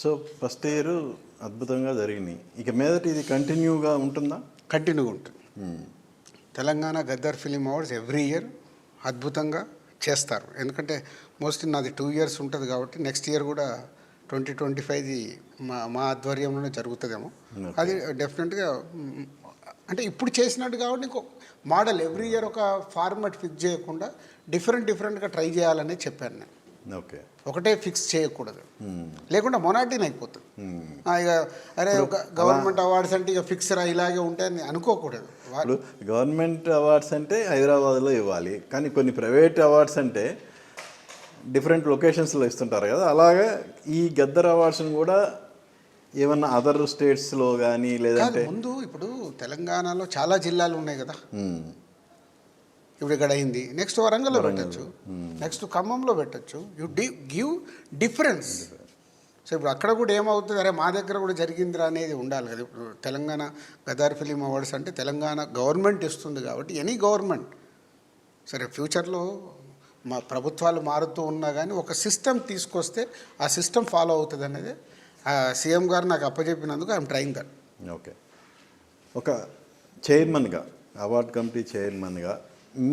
So first year అద్భుతంగా జరిగినాయి. ఇక మీదట ఇది కంటిన్యూగా ఉంటుందా? కంటిన్యూగా ఉంటుంది. Telangana Gaddar film awards every year అద్భుతంగా చేస్తారు. ఎందుకంటే మోస్ట్లీ నాది 2 years ఉంటుంది కాబట్టి నెక్స్ట్ ఇయర్ కూడా 2025ది మా ఆధ్వర్యంలోనే జరుగుతుందేమో. అది డెఫినెట్గా అంటే ఇప్పుడు చేసినట్టు కాబట్టి ఇంకో మోడల్ ఎవ్రీ ఇయర్ ఒక ఫార్మాట్ ఫిక్స్ చేయకుండా డిఫరెంట్గా ట్రై చేయాలని చెప్పాను నేను. ఓకే, ఒకటే ఫిక్స్ చేయకూడదు, లేకుండా మొనాటిన్ అయిపోతుంది. ఇక అరే ఒక గవర్నమెంట్ అవార్డ్స్ అంటే ఇక ఫిక్స్ రా ఇలాగే ఉంటాయని అనుకోకూడదు. ఇప్పుడు గవర్నమెంట్ అవార్డ్స్ అంటే హైదరాబాద్లో ఇవ్వాలి, కానీ కొన్ని ప్రైవేట్ అవార్డ్స్ అంటే డిఫరెంట్ లొకేషన్స్లో ఇస్తుంటారు కదా. అలాగే ఈ గద్దర్ అవార్డ్స్ని కూడా ఏమన్నా అదర్ స్టేట్స్లో కానీ లేదంటే ముందు ఇప్పుడు తెలంగాణలో చాలా జిల్లాలు ఉన్నాయి కదా. ఇప్పుడు ఇక్కడ అయింది, నెక్స్ట్ వరంగల్లో పెట్టచ్చు, నెక్స్ట్ ఖమ్మంలో పెట్టచ్చు. You give difference. సో ఇప్పుడు అక్కడ కూడా ఏమవుతుంది, అరే మా దగ్గర కూడా జరిగిందిరా అనేది ఉండాలి కదా. ఇప్పుడు తెలంగాణ గద్దర్ ఫిలిం అవార్డ్స్ అంటే తెలంగాణ గవర్నమెంట్ ఇస్తుంది కాబట్టి ఎనీ గవర్నమెంట్ సరే ఫ్యూచర్లో మా ప్రభుత్వాలు మారుతూ ఉన్నా కానీ ఒక సిస్టమ్ తీసుకొస్తే ఆ సిస్టమ్ ఫాలో అవుతుంది అనేది సీఎం గారు నాకు అప్పచెప్పినందుకు ఐఎమ్ ట్రైయింగ్ దట్. ఓకే, ఒక చైర్మన్గా, అవార్డ్ కమిటీ చైర్మన్గా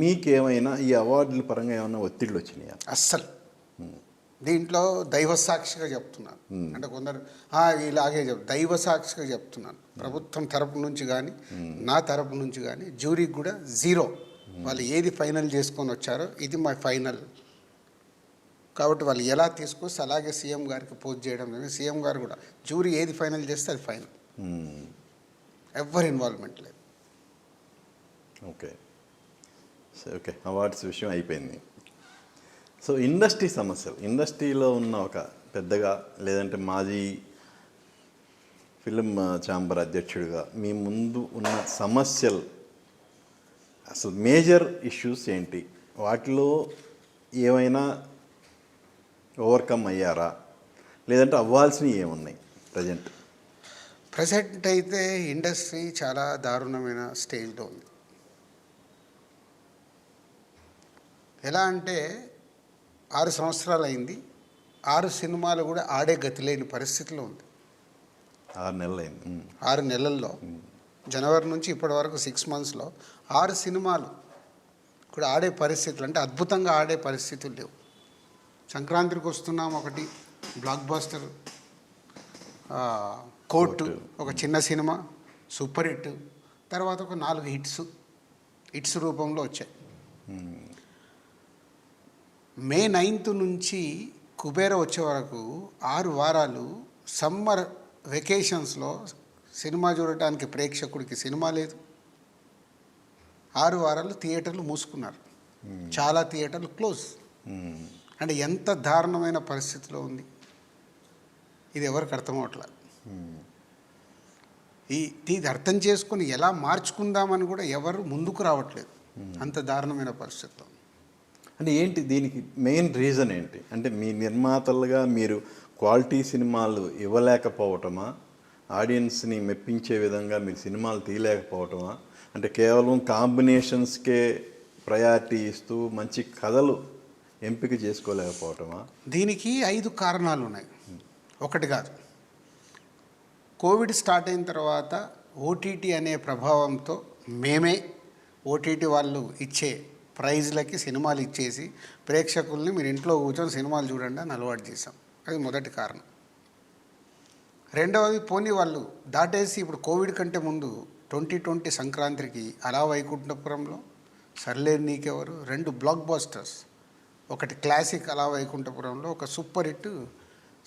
మీకేమైనా ఈ అవార్డుల పరంగా ఏమైనా ఒత్తిళ్ళు వచ్చినాయా? అస్సలు దీంట్లో దైవ సాక్షిగా చెప్తున్నాను. అంటే కొందరు ఇలాగే దైవ సాక్షిగా చెప్తున్నాను. ప్రభుత్వం తరపు నుంచి కానీ నా తరపు నుంచి కానీ జ్యూరీకి కూడా 0. వాళ్ళు ఏది ఫైనల్ చేసుకొని వచ్చారో ఇది మా ఫైనల్ కాబట్టి వాళ్ళు ఎలా తీసుకొస్తే అలాగే సీఎం గారికి పోస్ట్ చేయడం లేదు. సీఎం గారు కూడా జ్యూరీ ఏది ఫైనల్ చేస్తే అది ఫైనల్, ఎవరి ఇన్వాల్వ్మెంట్ లేదు. ఓకే ఓకే, అవార్డ్స్ విషయం అయిపోయింది. సో ఇండస్ట్రీ సమస్యలు, ఇండస్ట్రీలో ఉన్న ఒక పెద్దగా లేదంటే మాజీ ఫిలిం ఛాంబర్ అధ్యక్షుడిగా మీ ముందు ఉన్న సమస్యలు, అసలు మేజర్ ఇష్యూస్ ఏంటి, వాటిలో ఏమైనా ఓవర్కమ్ అయ్యారా, లేదంటే అవ్వాల్సినవి ఏమున్నాయి ప్రజెంట్ అయితే ఇండస్ట్రీ చాలా దారుణమైన స్టేజ్లో ఉంది. ఎలా అంటే 6 సంవత్సరాలు అయింది, 6 సినిమాలు కూడా ఆడే గతి లేని పరిస్థితిలో ఉంది. 6 నెలలు అయింది. 6 నెలల్లో జనవరి నుంచి ఇప్పటి వరకు 6 monthsలో 6 సినిమాలు కూడా ఆడే పరిస్థితులు, అంటే అద్భుతంగా ఆడే పరిస్థితులు లేవు. సంక్రాంతికి వస్తున్నాం, ఒకటి బ్లాక్ బాస్టర్ కోర్టు, ఒక చిన్న సినిమా సూపర్ హిట్, తర్వాత ఒక 4 హిట్స్ రూపంలో వచ్చాయి. మే 9th నుంచి కుబేర వచ్చే వరకు 6 వారాలు సమ్మర్ వెకేషన్స్లో సినిమా చూడటానికి ప్రేక్షకుడికి సినిమా లేదు. 6 వారాలు థియేటర్లు మూసుకున్నారు, చాలా థియేటర్లు క్లోజ్. అంటే ఎంత దారుణమైన పరిస్థితిలో ఉంది ఇది ఎవరికి అర్థమవట్లేదు. ఇది అర్థం చేసుకుని ఎలా మార్చుకుందామని కూడా ఎవరు ముందుకు రావట్లేదు, అంత దారుణమైన పరిస్థితిలో. అంటే ఏంటి దీనికి మెయిన్ రీజన్ ఏంటి? అంటే మీ నిర్మాతలుగా మీరు క్వాలిటీ సినిమాలు ఇవ్వలేకపోవటమా, ఆడియన్స్ని మెప్పించే విధంగా మీరు సినిమాలు తీయలేకపోవటమా, అంటే కేవలం కాంబినేషన్స్కే ప్రయారిటీ ఇస్తూ మంచి కథలు ఎంపిక చేసుకోలేకపోవటమా? దీనికి 5 కారణాలు ఉన్నాయి, ఒకటి కాదు. కోవిడ్ స్టార్ట్ అయిన తర్వాత ఓటీటీ అనే ప్రభావంతో మేమే ఓటీటీ వాళ్ళు ఇచ్చే ప్రైజ్లకి సినిమాలు ఇచ్చేసి ప్రేక్షకుల్ని మీరు ఇంట్లో కూర్చొని సినిమాలు చూడండి అని అలవాటు చేసాం. అది మొదటి కారణం. రెండవది, పోనీ వాళ్ళు దాటేసి ఇప్పుడు కోవిడ్ కంటే ముందు 2020 సంక్రాంతికి అలా వైకుంఠపురంలో, సర్లేరు నీకెవరు 2 బ్లాక్ బాస్టర్స్, ఒకటి క్లాసిక్ అలా వైకుంఠపురంలో, ఒక సూపర్ హిట్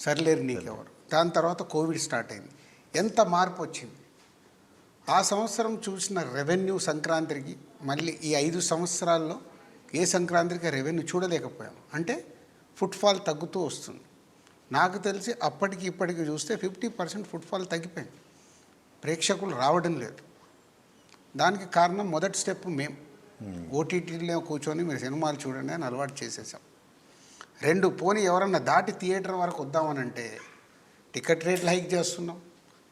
సర్లేరు నీకెవరు. దాని తర్వాత కోవిడ్ స్టార్ట్ అయింది. ఎంత మార్పు వచ్చింది. ఆ సంవత్సరం చూసిన రెవెన్యూ సంక్రాంతికి మళ్ళీ ఈ 5 సంవత్సరాల్లో ఏ సంక్రాంతికి రెవెన్యూ చూడలేకపోయాం. అంటే ఫుట్ఫాల్ తగ్గుతూ వస్తుంది. నాకు తెలిసి అప్పటికి ఇప్పటికి చూస్తే 50% ఫుట్ఫాల్ తగ్గిపోయింది, ప్రేక్షకులు రావడం లేదు. దానికి కారణం మొదటి స్టెప్ మేము ఓటీటీలో కూర్చొని మీరు సినిమాలు చూడండి అని అలవాటు చేసేసాం. 2, పోనీ ఎవరన్నా దాటి థియేటర్ వరకు వద్దామనంటే టికెట్ రేట్లు హైక్ చేస్తున్నాం,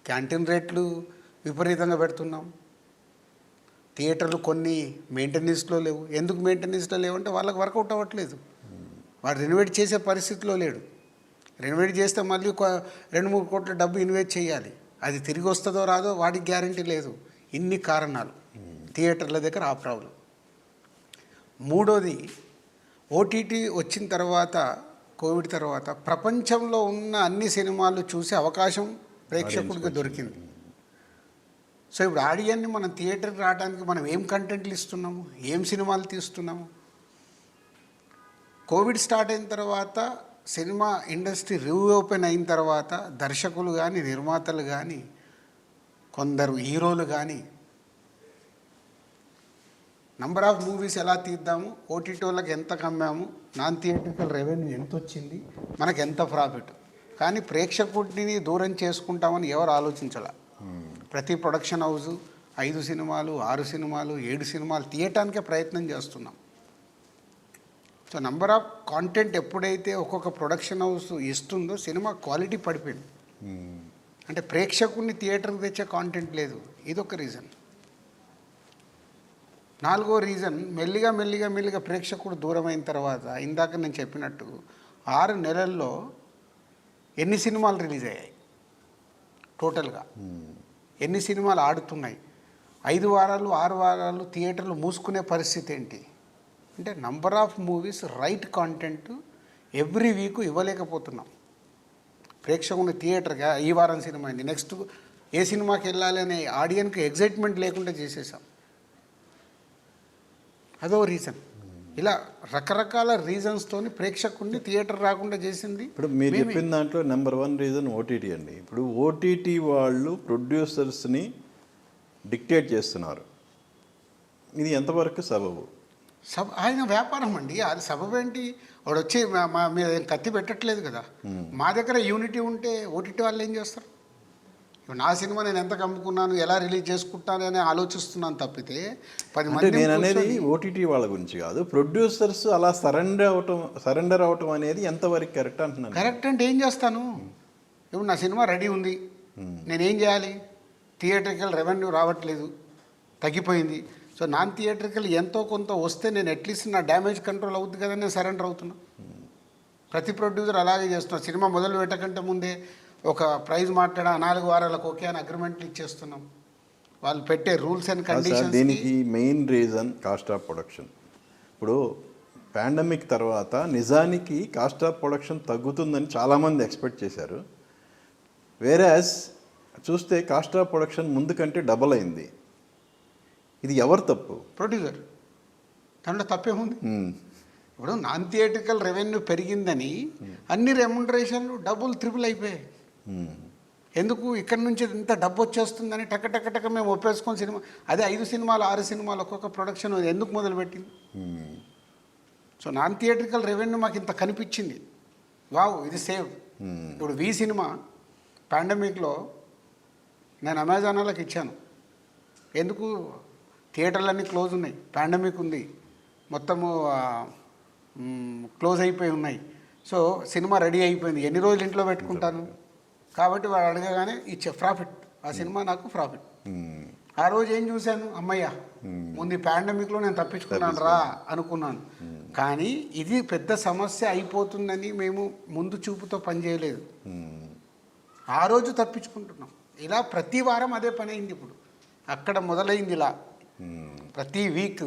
క్యాంటీన్ రేట్లు విపరీతంగా పెడుతున్నాం, థియేటర్లు కొన్ని మెయింటెనెన్స్లో లేవు. ఎందుకు మెయింటెనెన్స్లో లేవంటే వాళ్ళకి వర్కౌట్ అవ్వట్లేదు, వాడు రెనోవేట్ చేసే పరిస్థితిలో లేడు. రెనోవేట్ చేస్తే మళ్ళీ 2-3 కోట్ల డబ్బు ఇన్వెస్ట్ చేయాలి. అది తిరిగి వస్తుందో రాదో వాటికి గ్యారంటీ లేదు. ఇన్ని కారణాలు థియేటర్ల దగ్గర ఆ ప్రాబ్లం. మూడోది ఓటీటీ వచ్చిన తర్వాత, కోవిడ్ తర్వాత ప్రపంచంలో ఉన్న అన్ని సినిమాలు చూసే అవకాశం ప్రేక్షకుడికి దొరికింది. సో ఇప్పుడు ఆడియన్ని మనం థియేటర్కి రావడానికి మనం ఏం కంటెంట్లు ఇస్తున్నాము, ఏం సినిమాలు తీస్తున్నాము. కోవిడ్ స్టార్ట్ అయిన తర్వాత సినిమా ఇండస్ట్రీ రీఓపెన్ అయిన తర్వాత దర్శకులు కానీ, నిర్మాతలు కానీ, కొందరు హీరోలు కానీ నంబర్ ఆఫ్ మూవీస్ ఎలా తీద్దాము, ఓటీటీ వాళ్ళకి ఎంత కమ్మాము, నాన్ థియేటర్కల్ రెవెన్యూ ఎంత వచ్చింది, మనకు ఎంత ప్రాఫిట్, కానీ ప్రేక్షకుడిని దూరం చేసుకుంటామని ఎవరు ఆలోచించాల. ప్రతి ప్రొడక్షన్ హౌస్ 5 సినిమాలు, 6 సినిమాలు, 7 సినిమాలు తీయటానికే ప్రయత్నం చేస్తున్నాం. సో నంబర్ ఆఫ్ కాంటెంట్ ఎప్పుడైతే ఒక్కొక్క ప్రొడక్షన్ హౌస్ ఇస్తుందో సినిమా క్వాలిటీ పడిపోయింది. అంటే ప్రేక్షకుడిని థియేటర్కి తెచ్చే కాంటెంట్ లేదు. ఇదొక రీజన్. 4వ రీజన్ మెల్లిగా ప్రేక్షకుడు దూరం అయిన తర్వాత ఇందాక నేను చెప్పినట్టు 6 నెలల్లో ఎన్ని సినిమాలు రిలీజ్ అయ్యాయి, టోటల్గా ఎన్ని సినిమాలు ఆడుతున్నాయి, 5 వారాలు 6 వారాలు థియేటర్లు మూసుకునే పరిస్థితి ఏంటి. అంటే number of movies right content every week ఇవ్వలేకపోతున్నాం. ప్రేక్షకుని థియేటర్గా ఈ వారం సినిమా అయింది, నెక్స్ట్ ఏ సినిమాకి వెళ్ళాలి అనే ఆడియన్కి ఎగ్జైట్మెంట్ లేకుండా చేసేసాం. అదో రీజన్. ఇలా రకరకాల రీజన్స్తోని ప్రేక్షకుడిని థియేటర్ రాకుండా చేసింది. ఇప్పుడు మీరు చెప్పిన దాంట్లో నెంబర్ 1 రీజన్ ఓటీటీ అండి. ఇప్పుడు ఓటీటీ వాళ్ళు ప్రొడ్యూసర్స్ని డిక్టేట్ చేస్తున్నారు. ఇది ఎంతవరకు సబబు? ఆయన వ్యాపారం అండి. అది సబబు ఏంటి? వాడు వచ్చి మా మీద కత్తి పెట్టట్లేదు కదా. మా దగ్గర యూనిటీ ఉంటే ఓటీటీ వాళ్ళు ఏం చేస్తారు? నా సినిమా నేను ఎంత కమ్ముకున్నాను, ఎలా రిలీజ్ చేసుకుంటాను అని ఆలోచిస్తున్నాను తప్పితే 10 మంది. నేను అనేది ఓటీటీ వాళ్ళ గురించి కాదు, ప్రొడ్యూసర్స్ అలా సరెండర్ అవటం అనేది ఎంతవరకు కరెక్ట్ అంటున్నాను. కరెక్ట్ అంటే ఏం చేస్తాను? ఇప్పుడు నా సినిమా రెడీ ఉంది, నేనేం చేయాలి? థియేటర్కల్ రెవెన్యూ రావట్లేదు, తగ్గిపోయింది. సో నాన్ థియేటర్కల్ ఎంతో కొంత వస్తే నేను అట్లీస్ట్ నా డ్యామేజ్ కంట్రోల్ అవుతుంది కదా, నేను సరెండర్ అవుతున్నా. ప్రతి ప్రొడ్యూసర్ అలాగే చేస్తున్నా. సినిమా మొదలు పెట్టకంటే ముందే ఒక ప్రైజ్ మాట్లాడా 4 వారాలకు ఓకే అని అగ్రిమెంట్లు ఇచ్చేస్తున్నాం. వాళ్ళు పెట్టే రూల్స్ అండ్ కండిషన్స్. దీనికి main reason cost of production. ఇప్పుడు పాండమిక్ తర్వాత నిజానికి కాస్ట్ ఆఫ్ ప్రొడక్షన్ తగ్గుతుందని చాలామంది ఎక్స్పెక్ట్ చేశారు. వేరేస్ చూస్తే కాస్ట్ ఆఫ్ ప్రొడక్షన్ ముందు కంటే డబల్ అయింది. ఇది ఎవరు తప్పు? ప్రొడ్యూసర్. దాంట్లో తప్పేముంది? ఇప్పుడు నాన్ థియేటర్కల్ రెవెన్యూ పెరిగిందని అన్ని రెమ్యునరేషన్లు డబుల్ ట్రిపుల్ అయిపోయాయి. ఎందుకు? ఇక్కడ నుంచి ఇంత డబ్బు వచ్చేస్తుందని టక మేము ఒప్పేసుకొని సినిమా, అదే 5 సినిమాలు 6 సినిమాలు ఒక్కొక్క ప్రొడక్షన్ ఎందుకు మొదలుపెట్టింది? సో నాన్ థియేటర్కల్ రెవెన్యూ మాకు ఇంత కనిపించింది, వావ్ ఇది సేవ్. ఇప్పుడు వి సినిమా పాండమిక్లో నేను అమెజాన్ వాళ్ళకి ఇచ్చాను. ఎందుకు? థియేటర్లన్నీ క్లోజ్ ఉన్నాయి, పాండమిక్ ఉంది, మొత్తము క్లోజ్ అయిపోయి ఉన్నాయి. సో సినిమా రెడీ అయిపోయింది, ఎన్ని రోజులు ఇంట్లో పెట్టుకుంటాను కాబట్టి వాడు అడగగానే ఇచ్చే ప్రాఫిట్. ఆ సినిమా నాకు ప్రాఫిట్. ఆ రోజు ఏం చూశాను, అమ్మయ్య ముందు పాండమిక్లో నేను తప్పించుకున్నాను రా అనుకున్నాను. కానీ ఇది పెద్ద సమస్య అయిపోతుందని మేము ముందు చూపుతో పనిచేయలేదు. ఆ రోజు తప్పించుకుంటున్నాం. ఇలా ప్రతి వారం అదే పని అయింది. ఇప్పుడు అక్కడ మొదలైంది ఇలా ప్రతి వీక్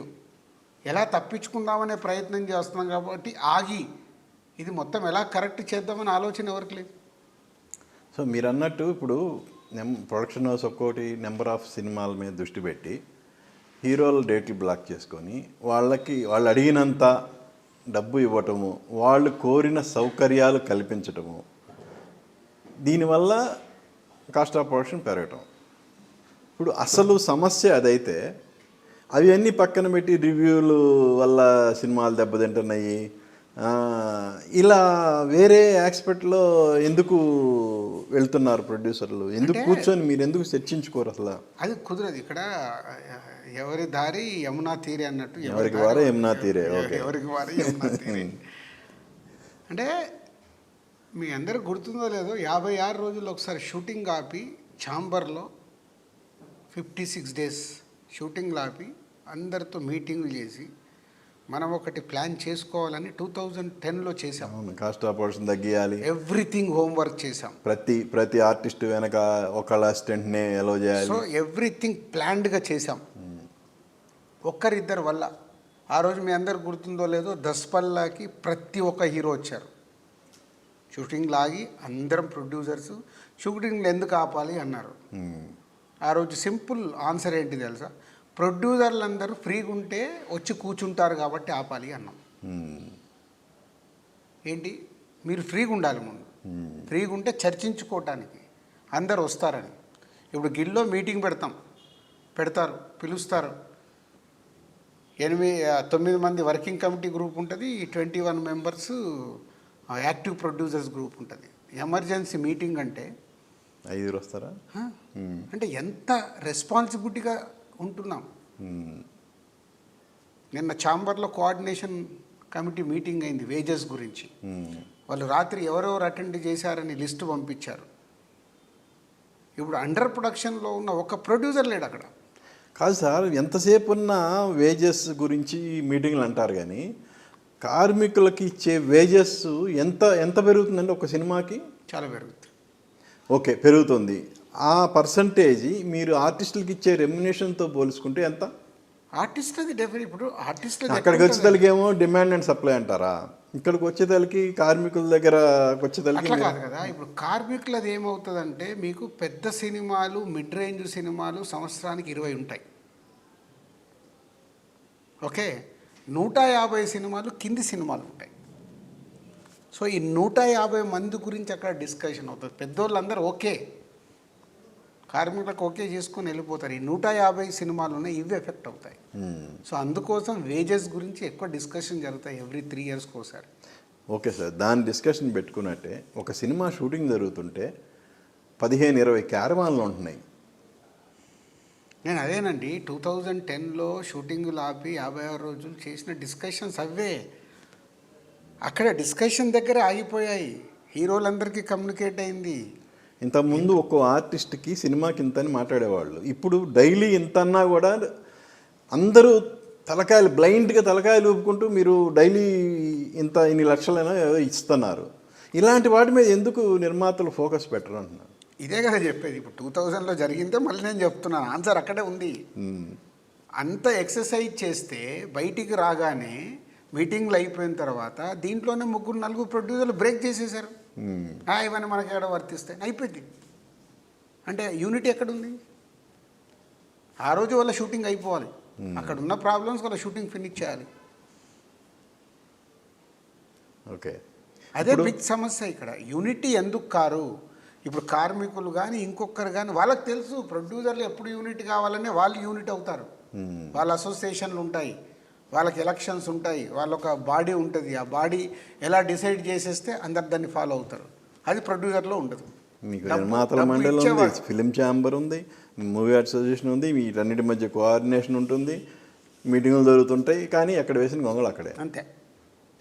ఎలా తప్పించుకుందామనే ప్రయత్నం చేస్తున్నాం. కాబట్టి ఆగి ఇది మొత్తం ఎలా కరెక్ట్ చేద్దామని ఆలోచన ఎవరికి లేదు. సో మీరు అన్నట్టు ఇప్పుడు ప్రొడక్షన్ హౌస్ ఒక్కోటి నెంబర్ ఆఫ్ సినిమాల మీద దృష్టి పెట్టి హీరోల డేట్లు బ్లాక్ చేసుకొని వాళ్ళు అడిగినంత డబ్బు ఇవ్వటము, వాళ్ళు కోరిన సౌకర్యాలు కల్పించటము, దీనివల్ల కాస్ట్ ఆఫ్ ప్రొడక్షన్ పెరగటం. ఇప్పుడు అసలు సమస్య అదైతే అవన్నీ పక్కన పెట్టి రివ్యూలు వల్ల సినిమాలు దెబ్బతింటున్నాయి, ఇలా వేరే ఆస్పెక్ట్లో ఎందుకు వెళ్తున్నారు ప్రొడ్యూసర్లు? ఎందుకు కూర్చొని మీరు ఎందుకు చర్చించుకోరు అసలు? అది కుదరదు. ఇక్కడ ఎవరి దారి యమునా తీరే అన్నట్టు, ఎవరికి వారే యమునా తీరే. ఎవరికి వారే యమునా తీరే. అంటే మీ అందరికి గుర్తుందో లేదో 56 రోజులు ఒకసారి షూటింగ్ ఆపి ఛాంబర్లో 56 days షూటింగ్ ఆపి అందరితో మీటింగ్లు చేసి మనం ఒకటి ప్లాన్ చేసుకోవాలని 2010లో చేసాం. అవును, కాస్ట్ ఆఫ్ ప్రొడక్షన్ తగ్గియాలి, ఎవ్రీథింగ్ హోంవర్క్ చేసాం. ప్రతి ఆర్టిస్ట్ వెనక ఒకళ్ళ అసిస్టెంట్నే ఎలో చేయాలి. సో ఎవ్రీథింగ్ ప్లాన్డ్గా చేసాం. ఒక్కరిద్దరు వల్ల ఆ రోజు మీ అందరు గుర్తుందో లేదో దస్పల్లాకి ప్రతి ఒక్క హీరో వచ్చారు. షూటింగ్ లాగి అందరం ప్రొడ్యూసర్స్ షూటింగ్లు ఎందుకు ఆపాలి అన్నారు. ఆ రోజు సింపుల్ ఆన్సర్ ఏంటి తెలుసా? ప్రొడ్యూసర్లు అందరూ ఫ్రీగా ఉంటే వచ్చి కూర్చుంటారు కాబట్టి ఆపాలి అన్నాం. ఏంటి, మీరు ఫ్రీగా ఉండాలి ముందు, ఫ్రీగా ఉంటే చర్చించుకోవటానికి అందరు వస్తారని. ఇప్పుడు గిల్లో మీటింగ్ పెడతారు, పిలుస్తారు. 9 మంది వర్కింగ్ కమిటీ గ్రూప్ ఉంటుంది, 21 మెంబర్స్ యాక్టివ్ ప్రొడ్యూసర్స్ గ్రూప్ ఉంటుంది. ఎమర్జెన్సీ మీటింగ్ అంటే 5 వస్తారా? అంటే ఎంత రెస్పాన్సిబిలిటీగా ఉంటున్నాం. నిన్న ఛాంబర్లో కోఆర్డినేషన్ కమిటీ మీటింగ్ అయింది వేజెస్ గురించి. వాళ్ళు రాత్రి ఎవరెవరు అటెండ్ చేశారని లిస్టు పంపించారు. ఇప్పుడు అండర్ ప్రొడక్షన్లో ఉన్న ఒక ప్రొడ్యూసర్ లేడు అక్కడ. కాదు సార్, ఎంతసేపు ఉన్న వేజెస్ గురించి మీటింగ్లు అంటారు కానీ కార్మికులకి ఇచ్చే వేజెస్ ఎంత పెరుగుతుందండి ఒక సినిమాకి? చాలా పెరుగుతుంది. ఓకే, పెరుగుతుంది. ఆ పర్సంటేజ్ మీరు ఆర్టిస్టులకి ఇచ్చే రెమ్యునేషన్తో పోల్చుకుంటే ఎంత? ఆర్టిస్ట్ అది డెఫినెట్. ఇప్పుడు ఆర్టిస్ట్ అక్కడికి వచ్చేతలకి ఏమో డిమాండ్ అండ్ సప్లై అంటారా, ఇక్కడికి వచ్చేతలకి కార్మికుల దగ్గర వచ్చేతలకి అట్లా కాదు కదా. ఇప్పుడు కార్మికులది ఏమవుతుందంటే, మీకు పెద్ద సినిమాలు, మిడ్ రేంజ్ సినిమాలు సంవత్సరానికి 20 ఉంటాయి. ఓకే, 150 సినిమాలు కింది సినిమాలు ఉంటాయి. సో ఈ 150 మంది గురించి అక్కడ డిస్కషన్ అవుతుంది. పెద్దోళ్ళందరూ ఓకే, కార్మికులకు ఓకే చేసుకొని వెళ్ళిపోతారు. ఈ 150 సినిమాలు ఉన్నాయి, ఇవి ఎఫెక్ట్ అవుతాయి. సో అందుకోసం వేజెస్ గురించి ఎక్కువ డిస్కషన్ జరుగుతాయి ఎవ్రీ 3 ఇయర్స్కి ఒకసారి. ఓకే సార్, దాని డిస్కషన్ పెట్టుకున్నట్టే ఒక సినిమా షూటింగ్ జరుగుతుంటే 15-20 క్యారవాన్లు ఉంటున్నాయి. నేను అదేనండి 2010లో షూటింగులు ఆపి 56 రోజులు చేసిన డిస్కషన్స్ అవే. అక్కడ డిస్కషన్ దగ్గర ఆగిపోయాయి. హీరోలందరికీ కమ్యూనికేట్ అయింది. ఇంతకుముందు ఒక్కో ఆర్టిస్ట్కి సినిమాకి ఇంత అని మాట్లాడేవాళ్ళు. ఇప్పుడు డైలీ ఇంత అన్నా కూడా అందరూ బ్లైండ్గా తలకాయలు ఊపుకుంటూ మీరు డైలీ ఇన్ని లక్షలైనా ఇస్తున్నారు. ఇలాంటి వాటి మీద ఎందుకు నిర్మాతలు ఫోకస్ పెట్టరు అంటున్నారు. ఇదే కదా చెప్పేది. ఇప్పుడు 2000లో జరిగిందే మళ్ళీ నేను చెప్తున్నాను, ఆన్సర్ అక్కడే ఉంది. అంత ఎక్సర్సైజ్ చేస్తే బయటికి రాగానే మీటింగ్లు అయిపోయిన తర్వాత దీంట్లోనే 3-4 ప్రొడ్యూసర్లు బ్రేక్ చేసేసారు. ఇవన్నీ మనకి ఎక్కడ వర్తిస్తాయి, అయిపోయింది. అంటే యూనిటీ ఎక్కడుంది? ఆ రోజు వాళ్ళ షూటింగ్ అయిపోవాలి, అక్కడ ఉన్న ప్రాబ్లమ్స్ వాళ్ళ షూటింగ్ ఫినిష్ చేయాలి. ఓకే, అదే బిగ్ సమస్య ఇక్కడ. యూనిటీ ఎందుకు కారు? ఇప్పుడు కార్మికులు కానీ ఇంకొకరు కానీ వాళ్ళకి తెలుసు ప్రొడ్యూసర్లు ఎప్పుడు యూనిట్ కావాలనే వాళ్ళు యూనిట్ అవుతారు. వాళ్ళ అసోసియేషన్లు ఉంటాయి, వాళ్ళకి ఎలక్షన్స్ ఉంటాయి, వాళ్ళొక బాడీ ఉంటుంది. ఆ బాడీ ఎలా డిసైడ్ చేసేస్తే అందరు దాన్ని ఫాలో అవుతారు. అది ప్రొడ్యూసర్లో ఉండదు. మీకు నిర్మాతల మండలి ఉంది, ఫిలిం ఛాంబర్ ఉంది, మూవీ అసోసియేషన్ ఉంది, వీటన్నిటి మధ్య కోఆర్డినేషన్ ఉంటుంది, మీటింగులు జరుగుతుంటాయి. కానీ ఎక్కడ వేసిన గొంగళి అక్కడే. అంతే.